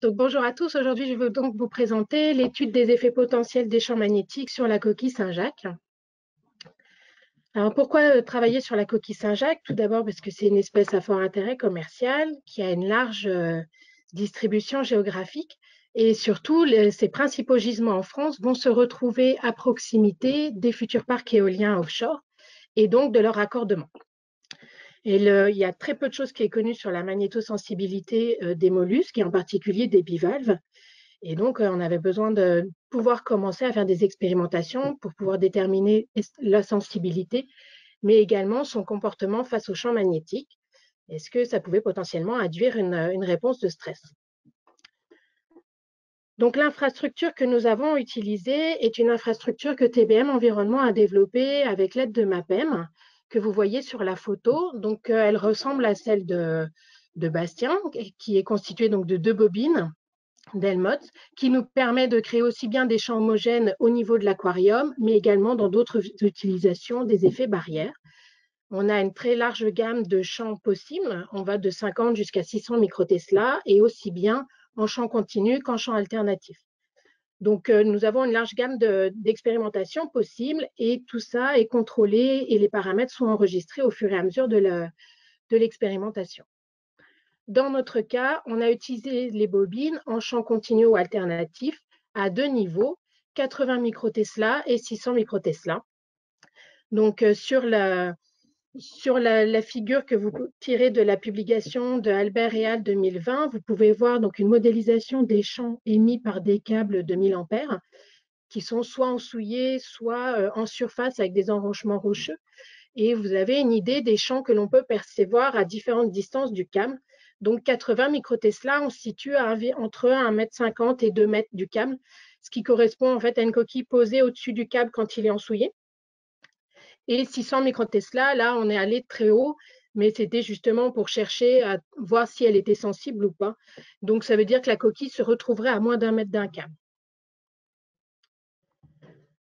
Donc, bonjour à tous. Aujourd'hui, je veux donc vous présenter l'étude des effets potentiels des champs magnétiques sur la coquille Saint-Jacques. Alors, pourquoi travailler sur la coquille Saint-Jacques? Tout d'abord parce que c'est une espèce à fort intérêt commercial qui a une large distribution géographique et surtout, ses principaux gisements en France vont se retrouver à proximité des futurs parcs éoliens offshore et donc de leur raccordement. Et il y a très peu de choses qui est connues sur la magnétosensibilité des mollusques et en particulier des bivalves. Et donc, on avait besoin de pouvoir commencer à faire des expérimentations pour pouvoir déterminer la sensibilité, mais également son comportement face aux champs magnétiques. Est-ce que ça pouvait potentiellement induire une réponse de stress? Donc, l'infrastructure que nous avons utilisée est une infrastructure que TBM Environnement a développée avec l'aide de MAPEM, que vous voyez sur la photo. Donc, elle ressemble à celle de Bastien, qui est constituée donc de 2 bobines d'Helmholtz, qui nous permet de créer aussi bien des champs homogènes au niveau de l'aquarium, mais également dans d'autres utilisations des effets barrières. On a une très large gamme de champs possibles. On va de 50 jusqu'à 600 microtesla et aussi bien en champ continu qu'en champ alternatif. Donc, nous avons une large gamme d'expérimentations possibles et tout ça est contrôlé et les paramètres sont enregistrés au fur et à mesure de l'expérimentation. Dans notre cas, on a utilisé les bobines en champ continu ou alternatif à 2 niveaux, 80 microtesla et 600 microtesla. Donc, sur la figure que vous tirez de la publication de Albert et al. 2020, vous pouvez voir donc une modélisation des champs émis par des câbles de 1000 ampères qui sont soit ensouillés, soit en surface avec des enrochements rocheux. Et vous avez une idée des champs que l'on peut percevoir à différentes distances du câble. Donc 80 microtesla, on se situe entre 1,50 m et 2 mètres du câble, ce qui correspond en fait à une coquille posée au-dessus du câble quand il est ensouillé. Et 600 microtesla, là, on est allé très haut, mais c'était justement pour chercher à voir si elle était sensible ou pas. Donc ça veut dire que la coquille se retrouverait à moins d'1 mètre d'un câble.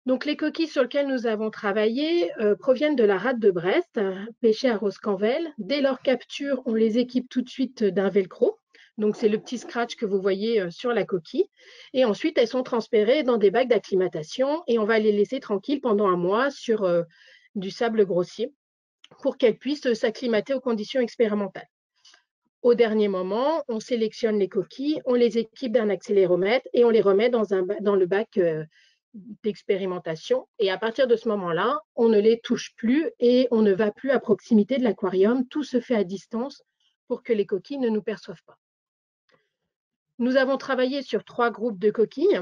Donc, les coquilles sur lesquelles nous avons travaillé proviennent de la rade de Brest, pêchée à Roscanvel. Dès leur capture, on les équipe tout de suite d'un velcro. Donc, c'est le petit scratch que vous voyez sur la coquille. Et ensuite, elles sont transférées dans des bacs d'acclimatation et on va les laisser tranquilles pendant un mois sur du sable grossier pour qu'elles puissent s'acclimater aux conditions expérimentales. Au dernier moment, on sélectionne les coquilles, on les équipe d'un accéléromètre et on les remet dans le bac d'expérimentation. Et à partir de ce moment-là, on ne les touche plus et on ne va plus à proximité de l'aquarium. Tout se fait à distance pour que les coquilles ne nous perçoivent pas. Nous avons travaillé sur 3 groupes de coquilles.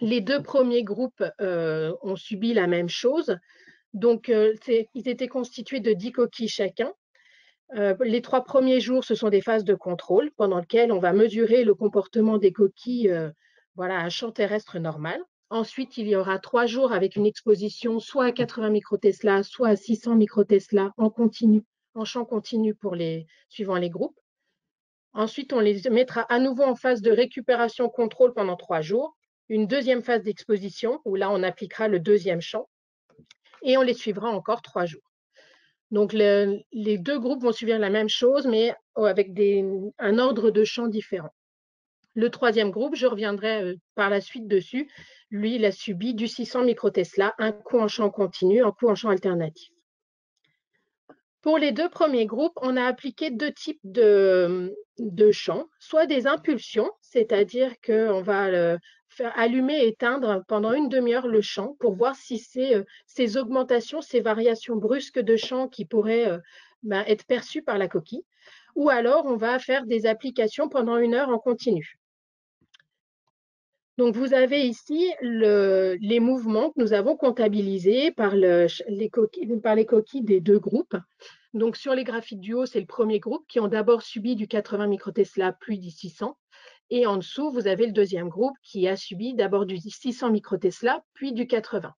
Les 2 premiers groupes ont subi la même chose. Donc, ils étaient constitués de 10 coquilles chacun. Les 3 premiers jours, ce sont des phases de contrôle pendant lesquelles on va mesurer le comportement des coquilles voilà, à un champ terrestre normal. Ensuite, il y aura 3 jours avec une exposition soit à 80 microtesla, soit à 600 microtesla en continu, en champ continu suivant les groupes. Ensuite, on les mettra à nouveau en phase de récupération-contrôle pendant 3 jours. Une deuxième phase d'exposition où là, on appliquera le deuxième champ et on les suivra encore 3 jours. Donc, les 2 groupes vont suivre la même chose, mais avec un ordre de champs différent. Le 3e groupe, je reviendrai par la suite dessus. Lui, il a subi du 600 microtesla, un coup en champ continu, un coup en champ alternatif. Pour les 2 premiers groupes, on a appliqué 2 types de champs, soit des impulsions, c'est-à-dire qu'on va faire allumer et éteindre pendant une demi-heure le champ pour voir si ces augmentations, ces variations brusques de champ qui pourraient être perçues par la coquille, ou alors on va faire des applications pendant 1 heure en continu. Donc, vous avez ici les mouvements que nous avons comptabilisés par les coquilles des 2 groupes. Donc, sur les graphiques du haut, c'est le premier groupe qui ont d'abord subi du 80 microtesla puis du 600. Et en dessous, vous avez le deuxième groupe qui a subi d'abord du 600 microtesla puis du 80.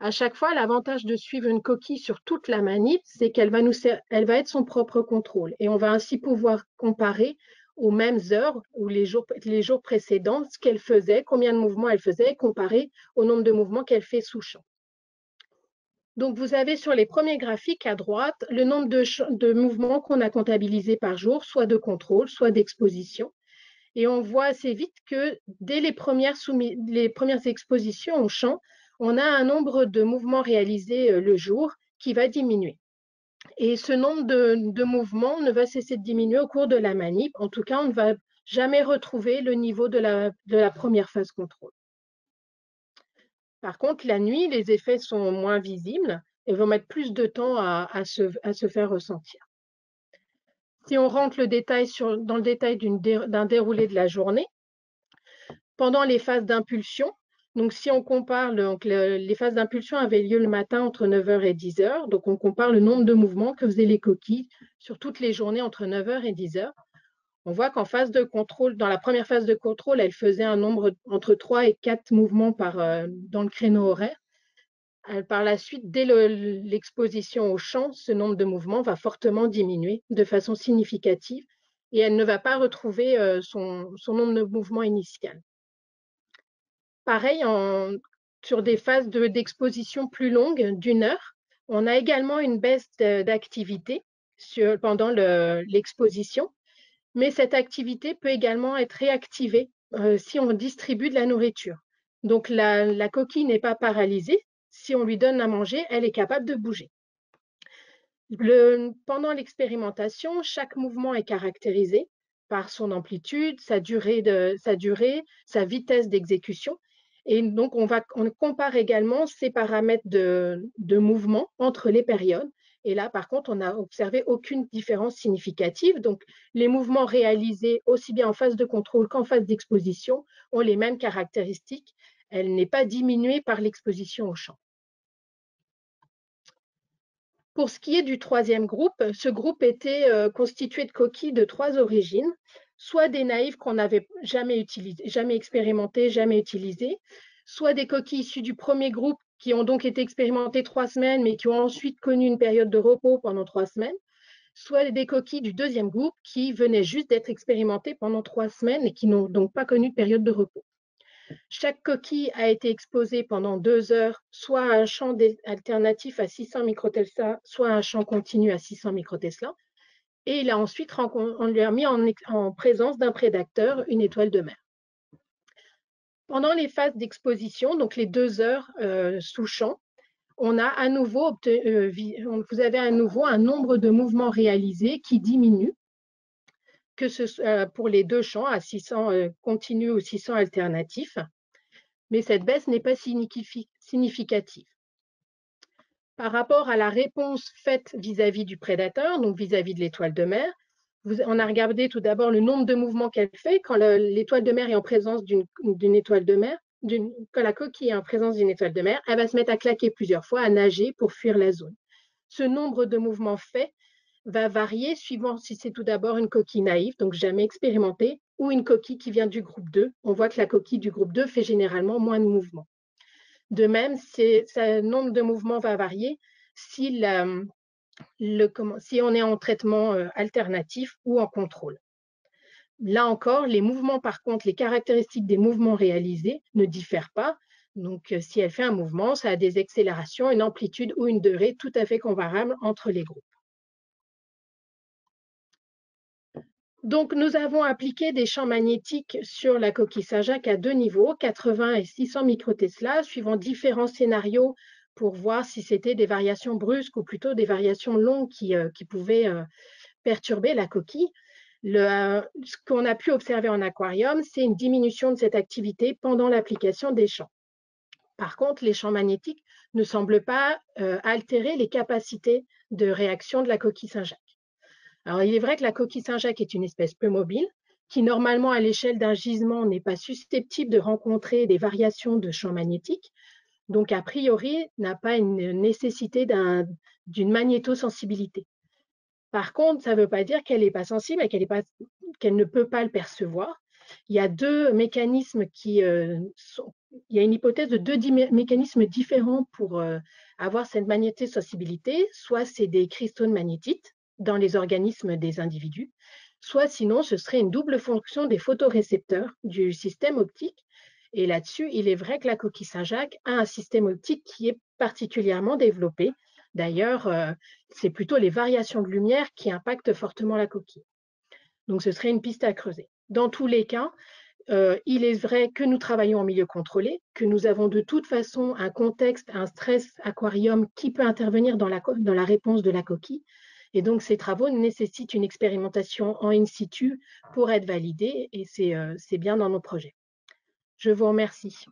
À chaque fois, l'avantage de suivre une coquille sur toute la manip, c'est qu'elle va être son propre contrôle. Et on va ainsi pouvoir comparer aux mêmes heures ou les jours précédents ce qu'elle faisait, combien de mouvements elle faisait, comparé au nombre de mouvements qu'elle fait sous champ. Donc, vous avez sur les premiers graphiques à droite le nombre de mouvements qu'on a comptabilisés par jour, soit de contrôle, soit d'exposition. Et on voit assez vite que dès les premières expositions au champ, on a un nombre de mouvements réalisés le jour qui va diminuer. Et ce nombre de mouvements ne va cesser de diminuer au cours de la manip. En tout cas, on ne va jamais retrouver le niveau de la première phase contrôle. Par contre, la nuit, les effets sont moins visibles et vont mettre plus de temps à se faire ressentir. Si on rentre dans le détail d'un déroulé de la journée, pendant les phases d'impulsion, donc si on compare, les phases d'impulsion avaient lieu le matin entre 9h et 10h, donc on compare le nombre de mouvements que faisaient les coquilles sur toutes les journées entre 9h et 10h. On voit qu'en phase de contrôle, dans la première phase de contrôle, elle faisait un nombre entre 3 et 4 mouvements dans le créneau horaire. Par la suite, dès l'exposition au champ, ce nombre de mouvements va fortement diminuer de façon significative et elle ne va pas retrouver son nombre de mouvements initial. Pareil, sur des phases d'exposition plus longues, d'1 heure, on a également une baisse d'activité pendant l'exposition, mais cette activité peut également être réactivée si on distribue de la nourriture. Donc la coquille n'est pas paralysée. Si on lui donne à manger, elle est capable de bouger. Pendant l'expérimentation, chaque mouvement est caractérisé par son amplitude, sa durée, sa vitesse d'exécution. Et donc, on compare également ces paramètres de mouvement entre les périodes. Et là, par contre, on n'a observé aucune différence significative. Donc, les mouvements réalisés aussi bien en phase de contrôle qu'en phase d'exposition ont les mêmes caractéristiques. Elle n'est pas diminuée par l'exposition au champ. Pour ce qui est du troisième groupe, ce groupe était constitué de coquilles de 3 origines, soit des naïves qu'on n'avait jamais expérimentées, jamais utilisées, soit des coquilles issues du premier groupe qui ont donc été expérimentées 3 semaines, mais qui ont ensuite connu une période de repos pendant 3 semaines, soit des coquilles du deuxième groupe qui venaient juste d'être expérimentées pendant 3 semaines et qui n'ont donc pas connu de période de repos. Chaque coquille a été exposée pendant 2 heures, soit à un champ alternatif à 600 microtesla, soit à un champ continu à 600 microtesla. Et on lui a mis en présence d'un prédateur, une étoile de mer. Pendant les phases d'exposition, donc les 2 heures sous champ, vous avez à nouveau un nombre de mouvements réalisés qui diminue, que ce soit pour les 2 champs à 600 continu ou 600 alternatifs. Mais cette baisse n'est pas significative. Par rapport à la réponse faite vis-à-vis du prédateur, donc vis-à-vis de l'étoile de mer, on a regardé tout d'abord le nombre de mouvements qu'elle fait quand l'étoile de mer est en présence d'une étoile de mer. Quand la coquille est en présence d'une étoile de mer, elle va se mettre à claquer plusieurs fois, à nager pour fuir la zone. Ce nombre de mouvements faits va varier suivant si c'est tout d'abord une coquille naïve, donc jamais expérimentée, ou une coquille qui vient du groupe 2. On voit que la coquille du groupe 2 fait généralement moins de mouvements. De même, le nombre de mouvements va varier si on est en traitement alternatif ou en contrôle. Là encore, les mouvements, par contre, les caractéristiques des mouvements réalisés ne diffèrent pas. Donc, si elle fait un mouvement, ça a des accélérations, une amplitude ou une durée tout à fait comparables entre les groupes. Donc, nous avons appliqué des champs magnétiques sur la coquille Saint-Jacques à 2 niveaux, 80 et 600 microtesla, suivant différents scénarios pour voir si c'était des variations brusques ou plutôt des variations longues qui pouvaient perturber la coquille. Ce qu'on a pu observer en aquarium, c'est une diminution de cette activité pendant l'application des champs. Par contre, les champs magnétiques ne semblent pas altérer les capacités de réaction de la coquille Saint-Jacques. Alors, il est vrai que la coquille Saint-Jacques est une espèce peu mobile, qui normalement, à l'échelle d'un gisement, n'est pas susceptible de rencontrer des variations de champs magnétiques, donc a priori, n'a pas une nécessité d'une magnétosensibilité. Par contre, ça ne veut pas dire qu'elle n'est pas sensible et qu'elle ne peut pas le percevoir. Il y a il y a une hypothèse de 2 mécanismes différents pour avoir cette magnétosensibilité. Soit c'est des cristaux de magnétite dans les organismes des individus, soit sinon ce serait une double fonction des photorécepteurs du système optique. Et là-dessus, il est vrai que la coquille Saint-Jacques a un système optique qui est particulièrement développé. D'ailleurs, c'est plutôt les variations de lumière qui impactent fortement la coquille. Donc, ce serait une piste à creuser. Dans tous les cas, il est vrai que nous travaillons en milieu contrôlé, que nous avons de toute façon un contexte, un stress aquarium qui peut intervenir dans la réponse de la coquille. Et donc, ces travaux nécessitent une expérimentation en in situ pour être validés et c'est bien dans nos projets. Je vous remercie.